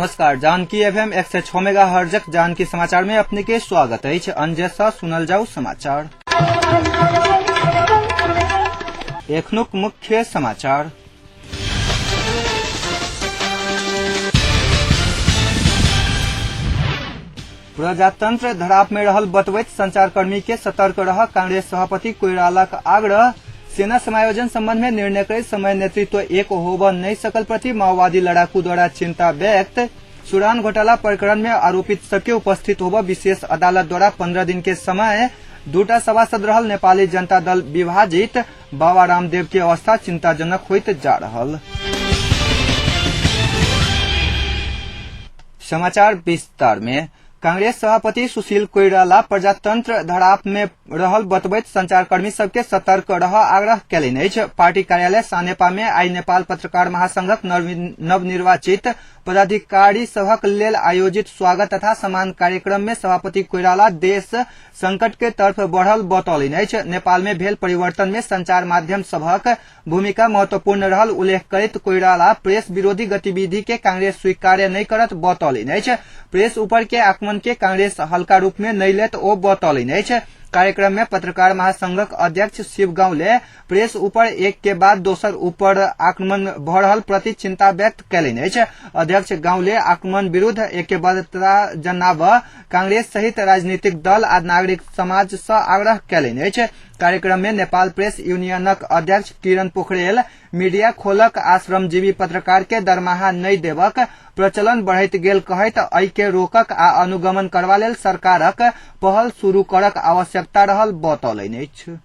नमस्कार। जानकी एफएम 106 मेगाहर्जक जानकी समाचार में अपने के स्वागत है। अंजेसा सुनल जाऊ समाचार। एखनुक मुख्य समाचार। प्रजातंत्र धराप में रहल बतवैत संचारकर्मी के सतर्क रह कांग्रेस सभापति कोइराला का आग्रह। सेना समायोजन संबंध में निर्णय करे समय नेतृत्व एक होब नहीं सकल प्रति माओवादी लड़ाकू द्वारा चिंता व्यक्त। सुडान घोटाला प्रकरण में आरोपित सबके उपस्थित होब विशेष अदालत द्वारा 15 दिन के समय। दूटा सभासद रहल नेपाली जनता दल विभाजित। बाबा रामदेव की अवस्था चिंताजनक होइत जा रहल। समाचार विस्तार में। कांग्रेस सभापति सुशील कोइराला प्रजातंत्र धराप में रहल बतबैत संचारकर्मी सबके सतर्क रह आग्रह कैलनि अछि। पार्टी कार्यालय सानेपा में आई नेपाल पत्रकार महासंघक नवनिर्वाचित पदाधिकारी सभक लेल आयोजित स्वागत तथा सम्मान कार्यक्रम में सभापति कोइराला देश संकट के तरफ बढ़ल बतौलनि अछि। नेपाल में भेल परिवर्तन में संचार माध्यम सभक भूमिका महत्वपूर्ण रहल उल्लेख करैत कोइराला प्रेस विरोधी गतिविधि के कांग्रेस स्वीकार्य नहीं करत बतौलनि अछि। प्रेस ऊपर के आक्रमण के कांग्रेस हल्का रूप में नहीं लेत ओ बतौलनि अछि। कार्यक्रम में पत्रकार महासंघक अध्यक्ष शिव गाउँले प्रेस ऊपर एक के बाद दोसर ऊपर आक्रमण भ रहल प्रति चिंता व्यक्त कैलनि अछि। अध्यक्ष गाउँले आक्रमण विरुद्ध एकबद्धता जनाब कांग्रेस सहित राजनीतिक दल आ नागरिक समाज सँ आग्रह कैलनि अछि। कार्यक्रम में नेपाल प्रेस यूनियनक अध्यक्ष किरण पोखरेल मीडिया खोलक आ श्रमजीवी पत्रकार के दरमाहा नहीं देबक प्रचलन बढ़ैत गेल कहैत एहि के रोकक आ अनुगमन करबा लेल सरकारक पहल शुरू करक आवश्यकता रहल बतौलनि अछि।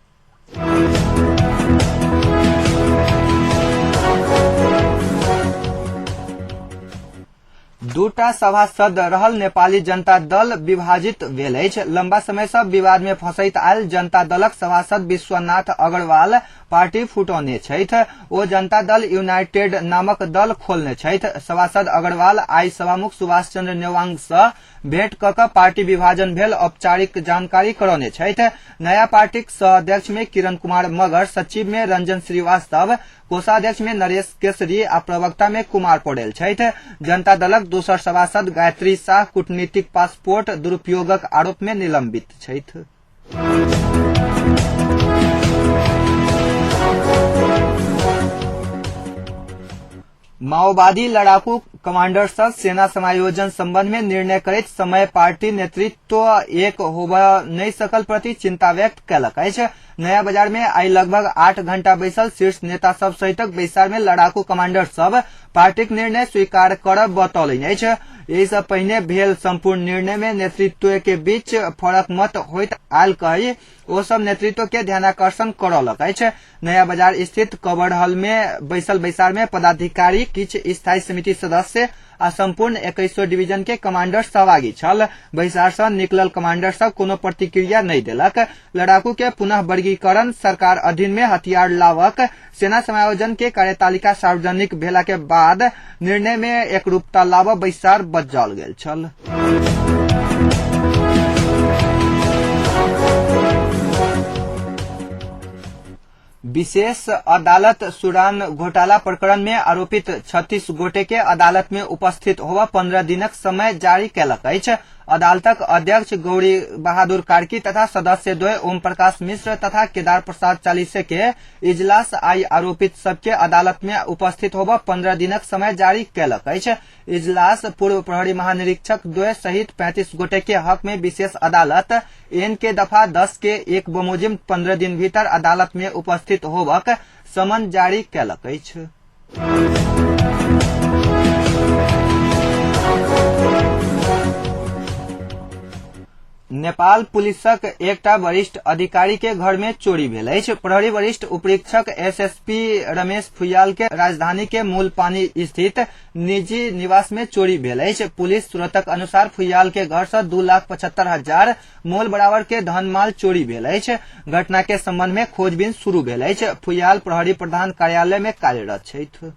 दूटा सभासद रहल नेपाली जनता दल विभाजित भेल अछि। लंबा समय से विवाद में फंसैत आयल जनता दलक सभासद विश्वनाथ अग्रवाल पार्टी फुटौने छथि। ओ जनता दल यूनाइटेड नामक दल खोलने छथि। सभासद अग्रवाल आई सभामुख सुभाष चंद्र नेवांग सँ भेंट कऽ पार्टी विभाजन भेल औपचारिक जानकारी करौने छथि। नया पार्टीक सह अध्यक्ष में किरण कुमार मगर, सचिव में रंजन श्रीवास्तव, कोषाध्यक्ष में नरेश केसरी आ प्रवक्ता में कुमार पौडेल छथि। जनता दलक दोसर सभासद गायत्री शाह कूटनीतिक पासपोर्ट दुरुपयोगक आरोप में निलंबित छथि। माओवादी लड़ाकू कमांडर सब सेना समायोजन संबंध में निर्णय करैत समय पार्टी नेतृत्व एक होब नहीं सकल प्रति चिंता व्यक्त कयलक अछि। नया बाजार में आई लगभग 8 घंटा बैसल शीर्ष नेता सब सहितक बैसार में लड़ाकू कमांडर सब पार्टीक निर्णय स्वीकार करब बतौलनि अछि। एहि सँ पहिने भेल संपूर्ण निर्णय में नेतृत्व के बीच फरक मत होइत आयल कहि ओ सब नेतृत्व के ध्यानाकर्षण करौलक अछि। नया बाजार स्थित कवर हॉल में बैसल बैसार में पदाधिकारी, किछ स्थायी समिति सदस्य आ संपूर्ण 21 डिवीजन के कमांडर सहभागी छल। बैसार सँ निकलल कमांडर सब कोनो प्रतिक्रिया नहीं देलक। लड़ाकू के पुनः वर्गीकरण, सरकार अधीन में हथियार लावक, सेना समायोजन के कार्यतालिका सार्वजनिक भेला के बाद निर्णय में एकरूपता लाव बैसार बजाओल गेल छल। विशेष अदालत सुडान घोटाला प्रकरण में आरोपित 36 गोटे के अदालत में उपस्थित होब 15 दिनक समय जारी कैलक अछि। अदालतक अध्यक्ष गौरी बहादुर कार्की तथा सदस्य द्वय ओम प्रकाश मिश्र तथा केदार प्रसाद चालीसे के इजलास आई आरोपित सबके अदालत में उपस्थित होब 15 दिनक समय जारी कैलक अछि। इजलास पूर्व प्रहरी महानिरीक्षक द्वय सहित 35 गोटे के हक में विशेष अदालत एन के दफा 10 के एक बमोजिम 15 दिन भीतर अदालत में उपस्थित होबक समन जारी कैलक अछि। नेपाल पुलिसक एकटा वरिष्ठ अधिकारी के घर में चोरी भेल अछि। प्रहरी वरिष्ठ उपरीक्षक एसएसपी रमेश फुयाल के राजधानी के मूल पानी स्थित निजी निवास में चोरी भेल अछि। पुलिस सूत्रक अनुसार फुयाल के घर से 2,75,000 मोल बराबर के धन माल चोरी भेल अछि। घटना के संबंध में खोजबीन शुरू भेल अछि। फुयाल प्रहरी प्रधान कार्यालय में कार्यरत छथि।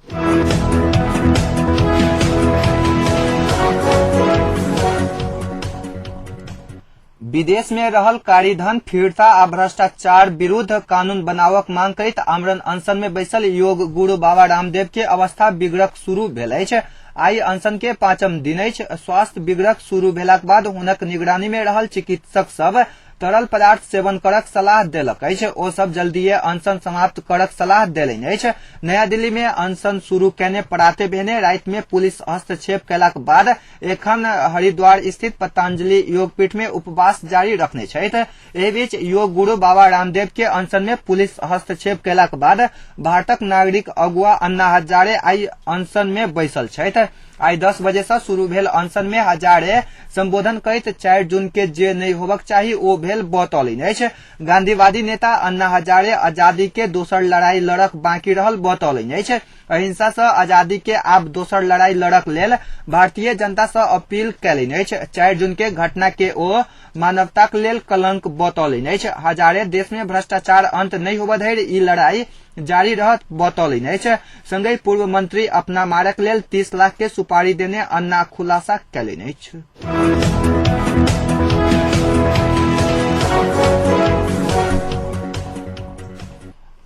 विदेश में रहल कारीधन फिरता आ भ्रष्टाचार विरुद्ध कानून बनावक मांग करैत आमरण अनशन में बैसल योग गुरु बाबा रामदेव के अवस्था बिगड़क शुरू भेल अछि। आई अनशन के 5म दिन अछि। स्वास्थ्य बिगड़क शुरू भेलाक बाद हुनक निगरानी में रहल चिकित्सक सब तरल पदार्थ सेवन करक सलाह देलक अछि। ओ सब जल्दीए अनशन समाप्त करक सलाह देलनि अछि। नया दिल्ली में अनशन शुरू केने पराते भेने राति में पुलिस हस्तक्षेप कैलाक बाद एखन हरिद्वार स्थित पतंजलि योगपीठ में उपवास जारी रखने छथि। एहि बीच योग गुरु बाबा रामदेव के अनशन में पुलिस हस्तक्षेप कैलाक बाद भारतक नागरिक अगुआ अन्ना हजारे आई अनशन में बैसल छथि। आई 10 बजे से शुरू भेल अनशन में हजारे संबोधन करैत 4 जून के जे नहीं होबक चाही ओ भेल बतौलनि अछि। गांधीवादी नेता अन्ना हजारे आजादी के दोसर लड़ाई लड़क बाकी रहल बतौलनि अछि। अहिंसा से आजादी के आब दोसर लड़ाई लड़क लेल भारतीय जनता से अपील कैलनि अछि। 4 जून के घटना के ओ मानवताक लेल कलंक बतौलनि अछि। हजारे देश में भ्रष्टाचार अंत नहीं होबऽ धरि ई लड़ाई जारी रहत बतौलनि अछि। संगहि पूर्व मंत्री अपना मारक लेल 30 लाख के सुपारी देने अन्ना खुलासा कैलनि अछि।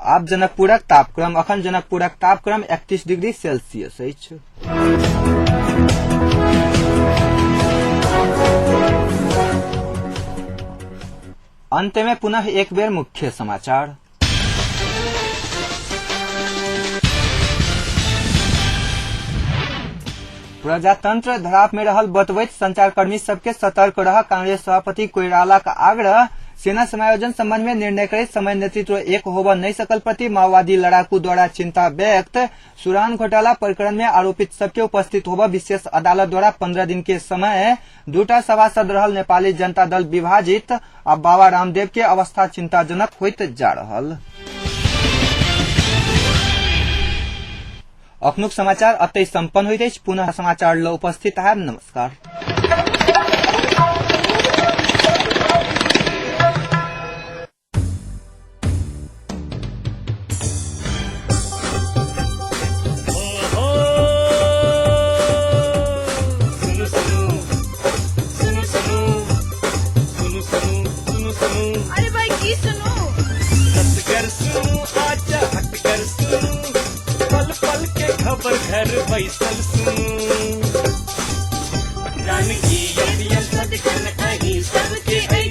आब जनकपुरक तापक्रम। अखन जनकपुरक तापक्रम 31 डिग्री सेल्सियस अछि। अंत में पुनः एक बेर मुख्य समाचार। प्रजातंत्र धराप में रहल बतबैत संचारकर्मी सबके सतर्क रह कांग्रेस सभापति कोइराला का आग्रह। सेना समायोजन संबंध में निर्णय करे समय नेतृत्व एक होबऽ नहीं सकल प्रति माओवादी लड़ाकू द्वारा चिंता व्यक्त। सुरान घोटाला प्रकरण में आरोपित सबके उपस्थित होबऽ विशेष अदालत द्वारा 15 दिन के समय। 2टा सभासद रहल नेपाली जनता दल विभाजित। अब बाबा रामदेव के अवस्था चिंताजनक होइत जा रहल। अखनुक समाचार अतै संपन्न होइत अछि। पुनः समाचार ल उपस्थित है। नमस्कार। अरे भाई की सुनो पल पल के खबर घर बैसल सुन जानकी यदियन सदकन अही सबके आई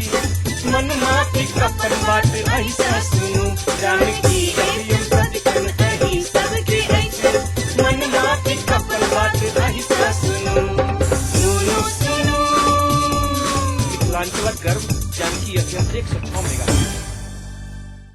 मन माटी कपन बात ऐसा सुन जानकी यदियन सदकन अही सबके आई मन माटी कपन बात ऐसा सुन सुनो सुनो। विकलांग गर्भ जानकी यदियन 106 मेगा